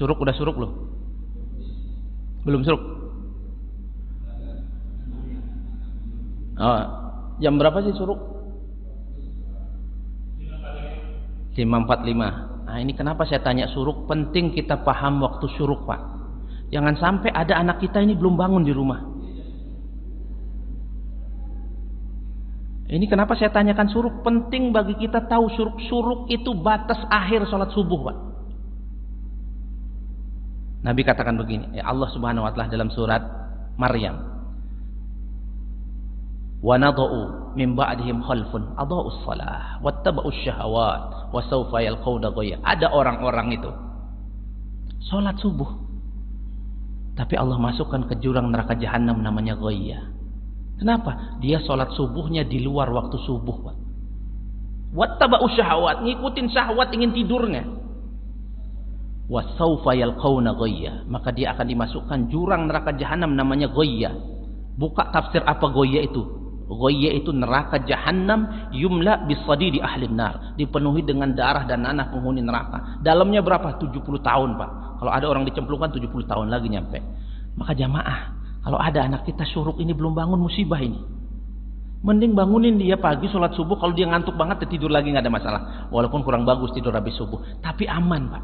Suruk udah suruk loh? Belum suruk? Oh, jam berapa sih suruk? 5.45. Nah ini kenapa saya tanya suruk? Penting kita paham waktu suruk, Pak. Jangan sampai ada anak kita ini belum bangun di rumah. Ini kenapa saya tanyakan suruk? Penting bagi kita tahu suruk. Suruk itu batas akhir sholat subuh, Pak. Nabi katakan begini, ya Allah Subhanahu wa taala dalam surat Maryam. Wa nadau min ba'dihim khalfun adaa'us shalah wattaba'us syahawat wa sawfa yalqawna ghayya. Ada orang-orang itu sholat subuh, tapi Allah masukkan ke jurang neraka jahanam namanya ghayya. Kenapa? Dia sholat subuhnya di luar waktu subuh, Pak. Wattaba'us syahawat, ngikutin syahwat, ingin tidurnya. Wa sawfa yalqawna ghayya, maka dia akan dimasukkan jurang neraka jahanam namanya ghayya. Buka tafsir apa ghayya itu? Ghayya itu neraka jahanam yumla bisadidi ahlin nar, dipenuhi dengan darah dan nanah penghuni neraka. Dalamnya berapa? 70 tahun, Pak. Kalau ada orang dicemplungkan 70 tahun lagi nyampe. Maka jamaah, kalau ada anak kita syuruk ini belum bangun, musibah ini. Mending bangunin dia pagi sholat subuh. Kalau dia ngantuk banget, dia tidur lagi, nggak ada masalah. Walaupun kurang bagus tidur habis subuh, tapi aman, Pak.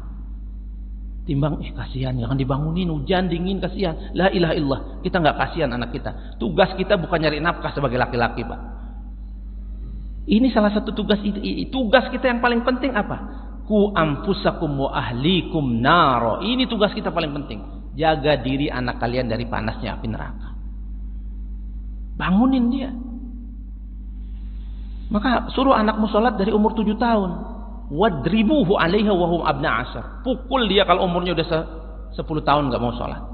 Timbang, kasihan, jangan dibangunin, hujan dingin, kasihan. La ilaha illallah, kita nggak kasihan anak kita. Tugas kita bukan nyari nafkah sebagai laki-laki, Pak. Ini salah satu tugas. Tugas kita yang paling penting apa? Ku anfusakum wa ahlikum naro. Ini tugas kita paling penting. Jaga diri anak kalian dari panasnya api neraka. Bangunin dia. Maka suruh anakmu sholat dari umur 7 tahun. Wadribuhu alaiha wahum abna ashar. Pukul dia kalau umurnya udah 10 tahun nggak mau sholat.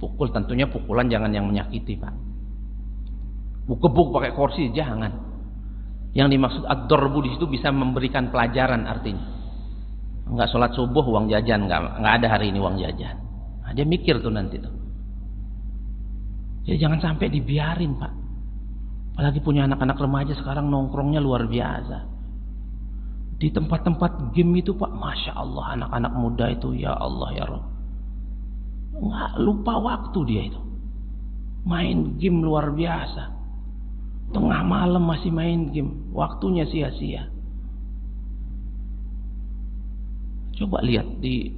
Pukul, tentunya pukulan jangan yang menyakiti, Pak. Gebuk pakai kursi, jangan. Yang dimaksud ad-darbu di situ bisa memberikan pelajaran artinya. Nggak sholat subuh uang jajan, nggak ada hari ini uang jajan. Nah, dia mikir tuh nanti tuh. Jadi jangan sampai dibiarin, Pak. Apalagi punya anak-anak remaja sekarang nongkrongnya luar biasa. Di tempat-tempat game itu, Pak, Masya Allah, anak-anak muda itu, ya Allah ya Rabb, nggak lupa waktu dia itu. Main game luar biasa. Tengah malam masih main game, waktunya sia-sia. Coba lihat di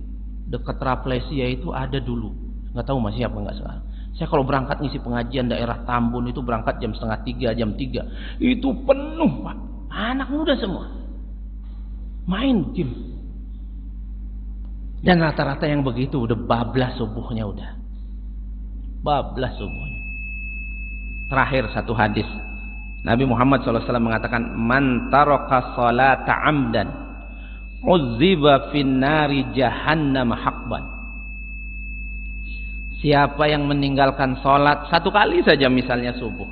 dekat Rafflesia itu ada dulu, nggak tahu masih apa nggak sekarang. Saya kalau berangkat ngisi pengajian daerah Tambun itu berangkat jam 2:30, jam 3. Itu penuh, Pak. Anak muda semua. Main game. Dan rata-rata yang begitu udah bablas subuhnya udah. Bablas subuhnya. Terakhir satu hadis. Nabi Muhammad SAW mengatakan, "Man taraka salata amdan, uzziba fin nari jahannam haqban." Siapa yang meninggalkan sholat satu kali saja misalnya subuh,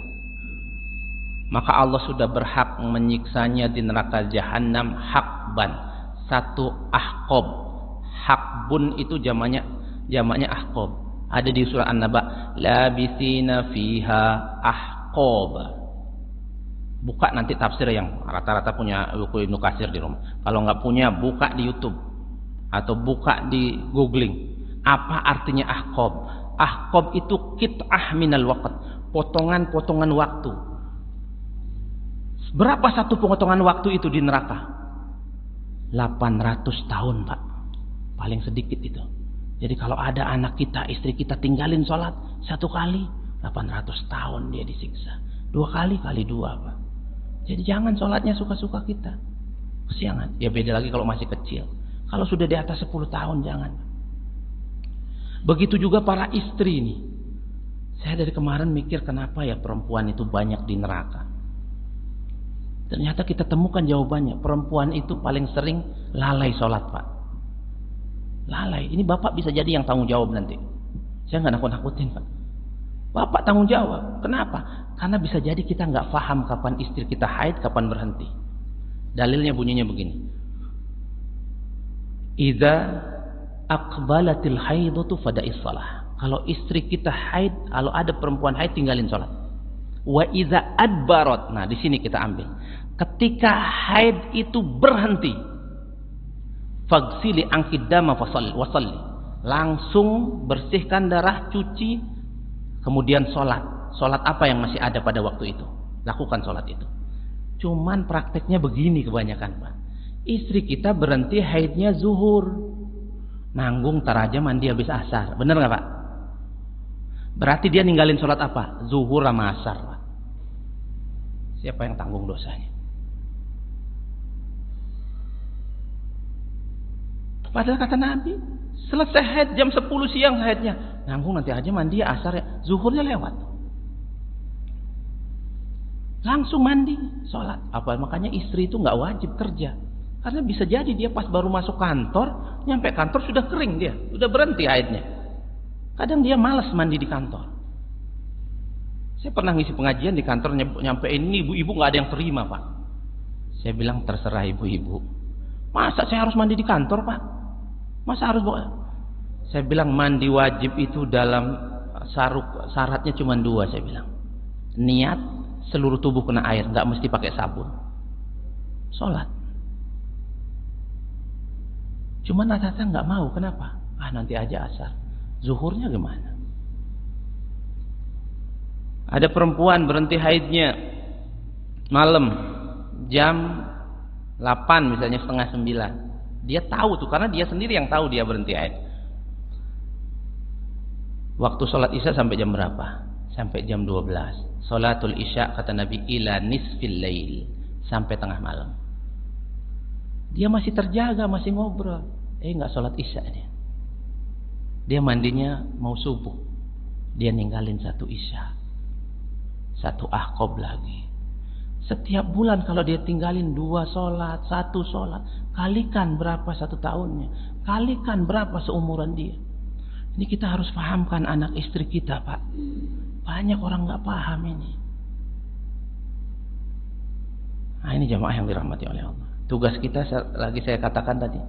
maka Allah sudah berhak menyiksanya di neraka jahanam haqban, satu ahqab. Haqbun itu jamaknya ahqab. Ada di surah An-Naba, labisina fiha ahqab. Buka nanti tafsir yang rata-rata punya buku Ibnu Katsir di rumah. Kalau nggak punya, buka di YouTube atau buka di googling. Apa artinya ahqab? Ahqab itu qit'ah minal waqt, potongan-potongan waktu. Berapa satu potongan waktu itu di neraka? 800 tahun, Pak. Paling sedikit itu. Jadi kalau ada anak kita, istri kita tinggalin sholat satu kali, 800 tahun dia disiksa. 2 kali kali 2, Pak. Jadi jangan sholatnya suka-suka kita. Kesiangan. Ya beda lagi kalau masih kecil. Kalau sudah di atas 10 tahun jangan. Begitu juga para istri ini. Saya dari kemarin mikir kenapa ya perempuan itu banyak di neraka. Ternyata kita temukan jawabannya. Perempuan itu paling sering lalai sholat, Pak. Lalai. Ini bapak bisa jadi yang tanggung jawab nanti. Saya nggak nakut-nakutin, Pak. Bapak tanggung jawab. Kenapa? Karena bisa jadi kita nggak paham kapan istri kita haid, kapan berhenti. Dalilnya bunyinya begini. Idza aqbalatil haidatu fada'is shalah. Kalau istri kita haid, kalau ada perempuan haid tinggalin sholat. Wa idza adbarat. Nah, di sini kita ambil. Ketika haid itu berhenti, Fagsili angkid dama wasalli. Langsung bersihkan darah, cuci, kemudian sholat. Sholat apa yang masih ada pada waktu itu? Lakukan sholat itu. Cuman prakteknya begini kebanyakan, Pak. Istri kita berhenti haidnya zuhur. Nanggung tar aja mandi habis asar. Bener nggak, Pak? Berarti dia ninggalin sholat apa? Zuhur sama asar, Pak. Siapa yang tanggung dosanya? Padahal kata Nabi, selesai haid jam 10 siang haidnya. Nanggung nanti aja mandi asar ya. Zuhurnya lewat. Langsung mandi, sholat. Apa makanya istri itu nggak wajib kerja. Karena bisa jadi dia pas baru masuk kantor, nyampe kantor sudah kering dia, sudah berhenti haidnya. Kadang dia malas mandi di kantor. Saya pernah ngisi pengajian di kantor, nyampe ini ibu-ibu nggak ada yang terima, Pak. Saya bilang terserah ibu-ibu. Masa saya harus mandi di kantor, Pak? Masa harus Saya bilang mandi wajib itu dalam syaratnya cuma 2, saya bilang. Niat seluruh tubuh kena air, nggak mesti pakai sabun. Sholat. Cuma Natata nggak mau, kenapa? Nanti aja asar. Zuhurnya gimana? Ada perempuan berhenti haidnya malam jam 8 misalnya, setengah 9. Dia tahu tuh, karena dia sendiri yang tahu dia berhenti haid. Waktu sholat isya sampai jam berapa? Sampai jam 12. Sholatul isya kata Nabi ila nisfil lail, sampai tengah malam. Dia masih terjaga, masih ngobrol. Nggak sholat isya dia. Dia mandinya mau subuh. Dia ninggalin 1 isya, 1 ahqob lagi. Setiap bulan kalau dia tinggalin 2 sholat, 1 sholat, kalikan berapa 1 tahunnya, kalikan berapa seumuran dia. Ini kita harus pahamkan anak istri kita, Pak. Banyak orang nggak paham ini. Nah, ini jamaah yang dirahmati oleh Allah. Tugas kita lagi saya katakan tadi.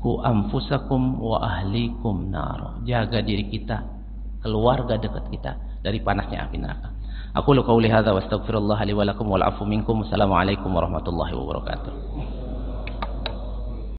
Ku anfusakum wa ahlikum nar. Jaga diri kita, keluarga dekat kita dari panasnya api neraka. Aku qauli hadza wa astaghfirullah li wa lakum wal afu minkum. Assalamualaikum warahmatullahi wabarakatuh.